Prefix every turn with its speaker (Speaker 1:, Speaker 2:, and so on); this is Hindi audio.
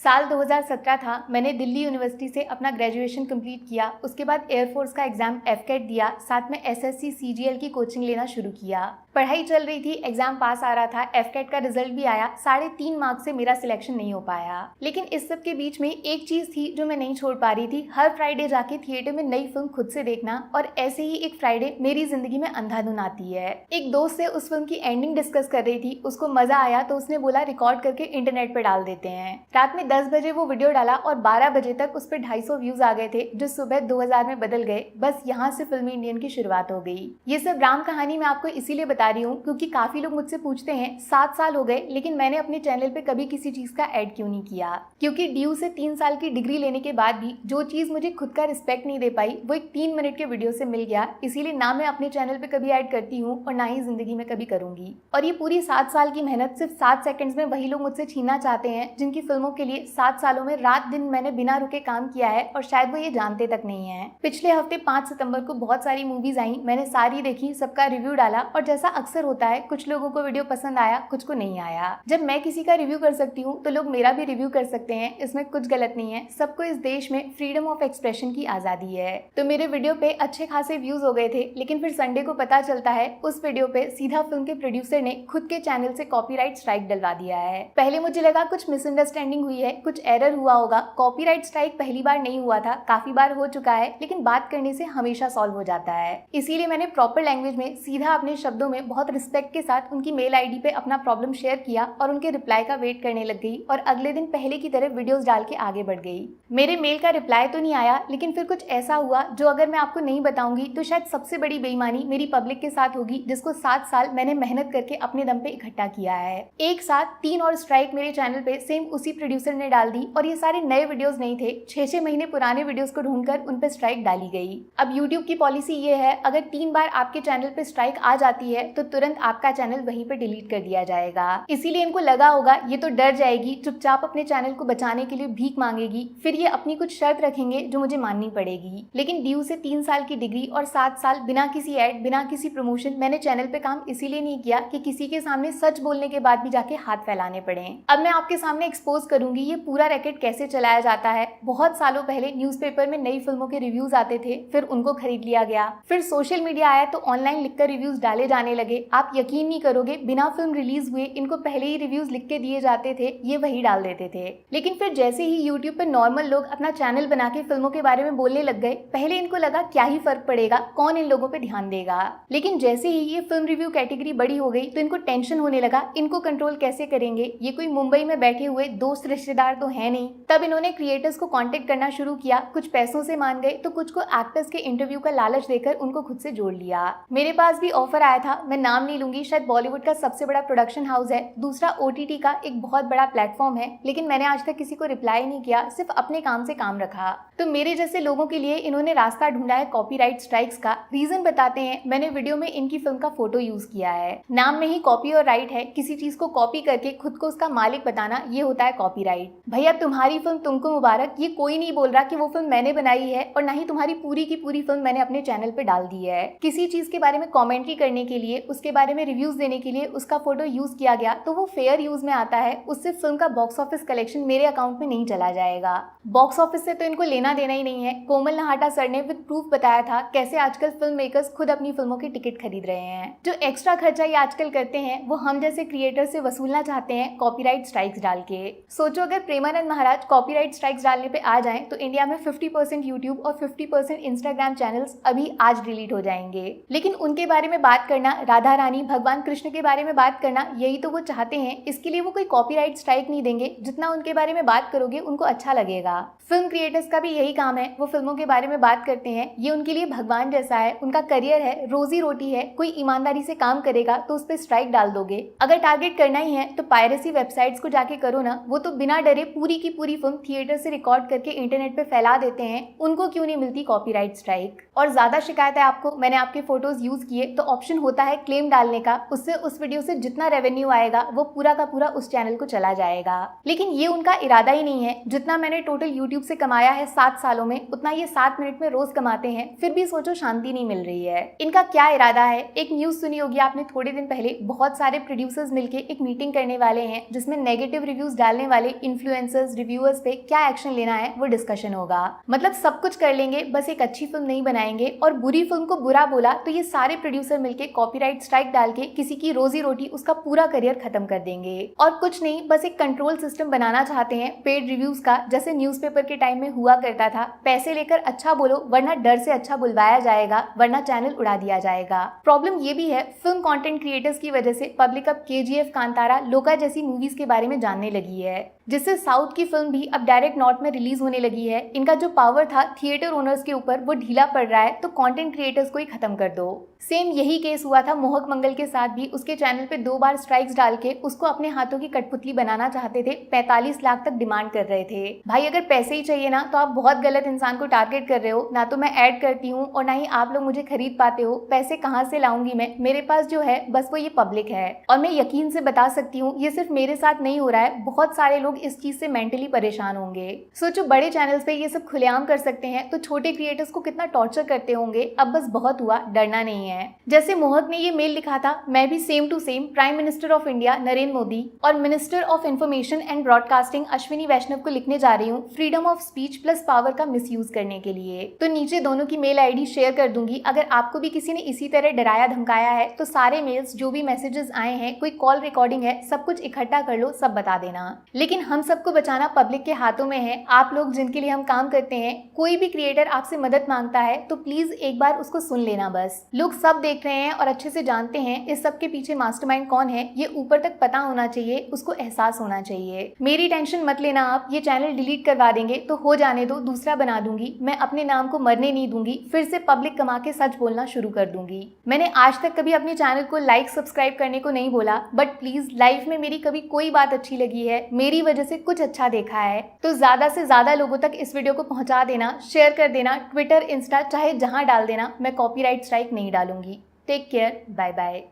Speaker 1: साल 2017 था। मैंने दिल्ली यूनिवर्सिटी से अपना ग्रेजुएशन कंप्लीट किया। उसके बाद एयरफोर्स का एग्जाम एफकेट दिया, साथ में एसएससी सीजीएल की कोचिंग लेना शुरू किया। पढ़ाई चल रही थी, एग्जाम पास आ रहा था, एफकेट का रिजल्ट भी आया। 3.5 मार्क्स से मेरा सिलेक्शन नहीं हो पाया। लेकिन इस सब के बीच में एक चीज थी जो मैं नहीं छोड़ पा रही थी, हर फ्राइडे जाके थिएटर में नई फिल्म खुद से देखना। और ऐसे ही एक फ्राइडे मेरी जिंदगी में अंधाधुन आती है। एक दोस्त से उस फिल्म की एंडिंग डिस्कस कर रही थी, उसको मजा आया तो उसने बोला रिकॉर्ड करके इंटरनेट पे डाल देते हैं। रात में 10 बजे वो वीडियो डाला और 12 बजे तक उस पर 250 व्यूज आ गए थे, जो सुबह 2000 में बदल गए। बस यहाँ से फिल्मी इंडियन की शुरुआत हो गई। ये सब राम कहानी मैं आपको इसीलिए बता रही हूँ क्योंकि काफी लोग मुझसे पूछते हैं 7 साल हो गए लेकिन मैंने अपने चैनल पे कभी किसी चीज का ऐड क्यों नहीं किया। क्योंकि ड्यू से 3 साल की डिग्री लेने के बाद भी जो चीज मुझे खुद का रिस्पेक्ट नहीं दे पाई वो एक 3 मिनट के वीडियो से मिल गया। इसीलिए ना मैं अपने चैनल पे कभी ऐड करती हूँ और ना ही जिंदगी में कभी करूंगी। और ये पूरी 7 साल की मेहनत सिर्फ 7 सेकंड्स में वही लोग मुझसे छीनना चाहते हैं जिनकी फिल्मों के लिए 7 सालों में रात दिन मैंने बिना रुके काम किया है और शायद वो ये जानते तक नहीं है। पिछले हफ्ते 5 सितंबर को बहुत सारी मूवीज आई, मैंने सारी देखी, सबका रिव्यू डाला और जैसा अक्सर होता है कुछ लोगों को वीडियो पसंद आया, कुछ को नहीं आया। जब मैं किसी का रिव्यू कर सकती हूँ तो लोग मेरा भी रिव्यू कर सकते हैं, इसमें कुछ गलत नहीं है। सबको इस देश में फ्रीडम ऑफ एक्सप्रेशन की आजादी है। तो मेरे वीडियो पे अच्छे खासे व्यूज हो गए थे, लेकिन फिर संडे को पता चलता है उस वीडियो पे सीधा फिल्म के प्रोड्यूसर ने खुद के चैनल से कॉपीराइट स्ट्राइक डलवा दिया है। पहले मुझे लगा कुछ मिसअंडरस्टैंडिंग हुई है, कुछ एरर हुआ होगा। कॉपीराइट स्ट्राइक पहली बार नहीं हुआ था, काफी बार हो चुका है, लेकिन बात करने से हमेशा सॉल्व हो जाता है। इसीलिए मैंने प्रॉपर लैंग्वेज में सीधा अपने शब्दों में बहुत रिस्पेक्ट के साथ उनकी मेल आईडी पे अपना प्रॉब्लम शेयर किया और उनके रिप्लाई का वेट करने लग गई और अगले दिन पहले की तरह वीडियोस डाल के आगे बढ़ गई। मेरे मेल का रिप्लाई तो नहीं आया, लेकिन फिर कुछ ऐसा हुआ जो अगर मैं आपको नहीं बताऊंगी तो शायद सबसे बड़ी बेईमानी मेरी पब्लिक के साथ होगी, जिसको 7 साल मैंने मेहनत करके अपने दम पे इकट्ठा किया है। एक साथ 3 और स्ट्राइक मेरे चैनल पे सेम उसी प्रोड्यूसर ने डाल दी और ये सारे नए वीडियोस नहीं थे, 6-6 महीने पुराने वीडियोस को ढूंढकर उन पे स्ट्राइक डाली गई। अब यूट्यूब की पॉलिसी ये है, अगर 3 बार आपके चैनल पे स्ट्राइक आ जाती है तो तुरंत आपका चैनल वहीं पे डिलीट कर दिया जाएगा। इसीलिए इनको लगा होगा ये तो डर जाएगी, चुपचाप अपने चैनल को बचाने के लिए भीख मांगेगी, फिर ये अपनी कुछ शर्त रखेंगे जो मुझे माननी पड़ेगी। लेकिन ड्यू से 3 साल की डिग्री और 7 साल बिना किसी ऐड, बिना किसी प्रमोशन मैंने चैनल पे काम इसीलिए नहीं किया कि किसी के सामने सच बोलने के बाद भी जाके हाथ फैलाने पड़े। अब मैं आपके सामने एक्सपोज करूंगी ये पूरा रैकेट कैसे चलाया जाता है। बहुत सालों पहले न्यूज़पेपर में नई फिल्मों के रिव्यूज आते थे, फिर उनको खरीद लिया गया। फिर सोशल मीडिया आया तो ऑनलाइन लिखकर रिव्यूज डाले जाने लगे। आप यकीन नहीं करोगे, बिना फिल्म रिलीज हुए इनको पहले ही रिव्यूज लिख के दिए जाते थे, ये वही डाल देते थे। लेकिन फिर जैसे ही यूट्यूब पर नॉर्मल लोग अपना चैनल बना के फिल्मों के बारे में बोलने लग गए, पहले इनको लगा क्या ही फर्क पड़ेगा, कौन इन लोगों पे ध्यान देगा। लेकिन जैसे ही ये फिल्म रिव्यू कैटेगरी बड़ी हो गई तो इनको टेंशन होने लगा, इनको कंट्रोल कैसे करेंगे, ये कोई मुंबई में बैठे हुए दोस्त रिश्तेदार तो है नहीं। तब इन्होंने क्रिएटर्स को कांटेक्ट करना शुरू किया, कुछ पैसों से मान गए तो कुछ को एक्टर्स के इंटरव्यू का लालच देकर उनको खुद से जोड़ लिया। मेरे पास भी ऑफर आया था, मैं नाम नहीं लूंगी, शायद बॉलीवुड का सबसे बड़ा प्रोडक्शन हाउस है, दूसरा ओटीटी का एक बहुत बड़ा प्लेटफॉर्म है, लेकिन मैंने आज तक किसी को रिप्लाई नहीं किया, सिर्फ अपने काम से काम रखा। तो मेरे जैसे लोगों के लिए इन्होंने रास्ता ढूंढा है कॉपीराइट स्ट्राइक्स का। रीजन बताते हैं, मैंने वीडियो में इनकी फिल्म का फोटो यूज किया है। नाम में ही कॉपी और राइट है, किसी चीज को कॉपी करके खुद को उसका मालिक बताना, ये होता है कॉपीराइट। भैया तुम्हारी फिल्म तुमको मुबारक, ये कोई नहीं बोल रहा कि वो फिल्म मैंने बनाई है और ना ही तुम्हारी पूरी की पूरी फिल्म मैंने अपने चैनल पे डाल दी है। किसी चीज के बारे में कमेंट्री करने के लिए, उसके बारे में रिव्यूज देने के लिए उसका फोटो यूज किया गया तो वो फेयर यूज में आता है, उससे फिल्म का बॉक्स ऑफिस कलेक्शन मेरे अकाउंट में नहीं चला जाएगा। बॉक्स ऑफिस से तो इनको लेना देना ही नहीं है। कोमल नहाटा सर ने विद प्रूफ बताया था कैसे आजकल फिल्म मेकर्स खुद अपनी फिल्मों की टिकट खरीद रहे हैं। जो एक्स्ट्रा खर्चा ये आजकल करते हैं वो हम जैसे क्रिएटर से वसूलना चाहते हैं कॉपीराइट स्ट्राइक्स डाल के। सोचो अगर प्रेमानंद महाराज कॉपीराइट स्ट्राइक्स डालने पे आ जाएं तो इंडिया में 50% यूट्यूब और 50% इंस्टाग्राम चैनल्स अभी आज डिलीट हो जाएंगे। लेकिन उनके बारे में बात करना, राधा रानी, भगवान कृष्ण के बारे में बात करना, यही तो वो चाहते हैं। इसके लिए वो कोई कॉपीराइट स्ट्राइक नहीं देंगे, जितना उनके बारे में बात करोगे उनको अच्छा लगेगा। फिल्म क्रिएटर्स का भी यही काम है, वो फिल्मों के बारे में बात करते हैं। ये उनके लिए भगवान जैसा है, उनका करियर है, रोजी रोटी है। कोई ईमानदारी से काम करेगा तो उस पर स्ट्राइक डाल दोगे। अगर टारगेट करना ही है तो पायरेसी वेबसाइट्स को जाके करो ना, वो तो बिना डरे पूरी की पूरी फिल्म थिएटर से रिकॉर्ड करके इंटरनेट पे फैला देते हैं, उनको क्यों नहीं मिलती कॉपीराइट स्ट्राइक। और ज्यादा शिकायत है आपको, मैंने आपके फोटोज यूज किए तो ऑप्शन होता है क्लेम डालने का, उससे उस वीडियो से जितना रेवेन्यू आएगा वो पूरा का पूरा उस चैनल को चला जाएगा। लेकिन ये उनका इरादा ही नहीं है। जितना मैंने टोटल यूट्यूब से कमाया है 7 सालों में, उतना ये 7 मिनट में रोज कमाते हैं, फिर भी सोचो शांति नहीं मिल रही है। इनका क्या इरादा है? एक न्यूज सुनी होगी आपने थोड़े दिन पहले, बहुत सारे प्रोड्यूसर्स मिलके एक मीटिंग करने वाले हैं जिसमें नेगेटिव रिव्यूज डालने वाले इन्फ्लुएंसर्स, रिव्यूअर्स पे क्या एक्शन लेना है वो डिस्कशन होगा। मतलब सब कुछ कर लेंगे, बस एक अच्छी फिल्म नहीं बनाएंगे, और बुरी फिल्म को बुरा बोला तो ये सारे प्रोड्यूसर मिलके कॉपीराइट स्ट्राइक डाल के किसी की रोजी रोटी, उसका पूरा करियर खत्म कर देंगे। और कुछ नहीं, बस एक कंट्रोल सिस्टम बनाना चाहते हैं पेड रिव्यूज का, जैसे न्यूज़पेपर के टाइम में हुआ करता था। पैसे लेकर अच्छा बोलो, वरना डर से अच्छा बुलवाया जाएगा, वरना चैनल उड़ा दिया जाएगा। प्रॉब्लम ये भी है, फिल्म कंटेंट क्रिएटर्स की वजह से पब्लिक अब KGF, कांतारा, लोका जैसी मूवीज के बारे में जानने लगी है, जिससे साउथ की फिल्म भी अब डायरेक्ट नॉर्थ में रिलीज होने लगी है। इनका जो पावर था थिएटर ओनर्स के ऊपर वो ढीला पड़ रहा है, तो कंटेंट क्रिएटर्स को ही खत्म कर दो। सेम यही केस हुआ था मोहक मंगल के साथ भी। उसके चैनल पे 2 बार स्ट्राइक्स डाल के उसको अपने हाथों की कठपुतली बनाना चाहते थे, 45 लाख तक डिमांड कर रहे थे। भाई अगर पैसे ही चाहिए ना तो आप बहुत गलत इंसान को टारगेट कर रहे हो। ना तो मैं ऐड करती हूँ और ना ही आप लोग मुझे खरीद पाते हो। पैसे कहाँ से लाऊंगी मैं? मेरे पास जो है बस वो ये पब्लिक है। और मैं यकीन से बता सकती हूँ ये सिर्फ मेरे साथ नहीं हो रहा है, बहुत सारे लोग इस चीज से मेंटली परेशान होंगे। सोचो बड़े चैनल्स पे ये सब खुलेआम कर सकते हैं तो छोटे क्रिएटर्स को कितना टॉर्चर करते होंगे। अब बस बहुत हुआ, डरना नहीं है। जैसे मोहक ने ये मेल लिखा था, मैं भी same to same prime minister of India Narendra Modi और minister of information and broadcasting Ashwini Vaishnaw को लिखने जा रही हूँ freedom of speech plus power का मिसयूज करने के लिए। तो नीचे दोनों की मेल आईडी शेयर कर दूंगी। अगर आपको भी किसी ने इसी तरह डराया धमकाया है तो सारे मेल्स, जो भी मैसेजेस आए हैं, कोई कॉल रिकॉर्डिंग है, सब कुछ इकट्ठा कर लो, सब बता देना। लेकिन हम सबको बचाना पब्लिक के हाथों में है। आप लोग जिनके लिए हम काम करते हैं, कोई भी क्रिएटर आपसे मदद मांगता है तो प्लीज एक बार उसको सुन लेना। बस लोग सब देख रहे हैं और अच्छे से जानते हैं इस सब के पीछे मास्टरमाइंड कौन है, ये ऊपर तक पता होना चाहिए, उसको एहसास होना चाहिए। मेरी टेंशन मत लेना आप, ये चैनल डिलीट करवा देंगे तो हो जाने दो, दूसरा बना दूंगी। मैं अपने नाम को मरने नहीं दूंगी, फिर से पब्लिक कमा के सच बोलना शुरू कर दूंगी। मैंने आज तक कभी अपने चैनल को लाइक सब्सक्राइब करने को नहीं बोला, बट प्लीज लाइफ में मेरी कभी कोई बात अच्छी लगी है, मेरी वजह से कुछ अच्छा देखा है तो ज्यादा से ज्यादा लोगों तक इस वीडियो को पहुंचा देना, शेयर कर देना, ट्विटर, इंस्टा चाहे जहां डाल देना। मैं कॉपीराइट स्ट्राइक नहीं डालूंगी। Take care, bye bye.